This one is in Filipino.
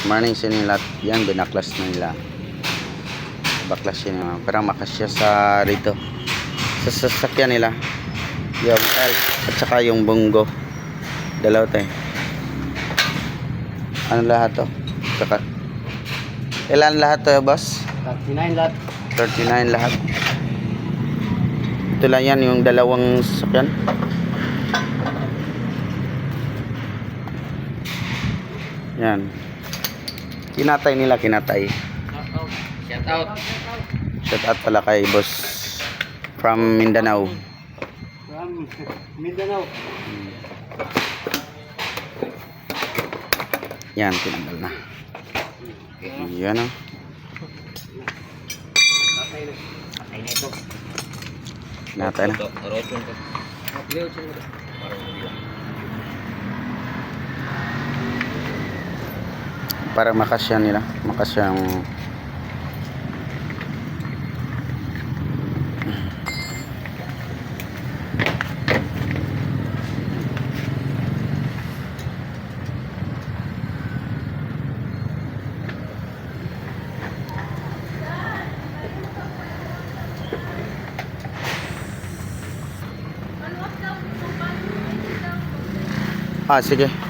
Morning sa nila. Yan, binaklas na nila. Baklas yun naman. Parang makasya sa rito. Sa sasakyan nila. Yung L at saka yung bunggo. Dalaw tayo. Ano lahat to? Saka, ilan lahat to, boss? 39 lahat. 39 lahat. Ito lang yan, yung dalawang sasakyan. Yan. Kinatay nila, kinatay. Shout out. Shout out pala kay boss from Mindanao. From Mindanao. Yan, tinanggal na. Yan o. Ay na ito. Kinatay na. Para makasya nila. Makasya yung sige.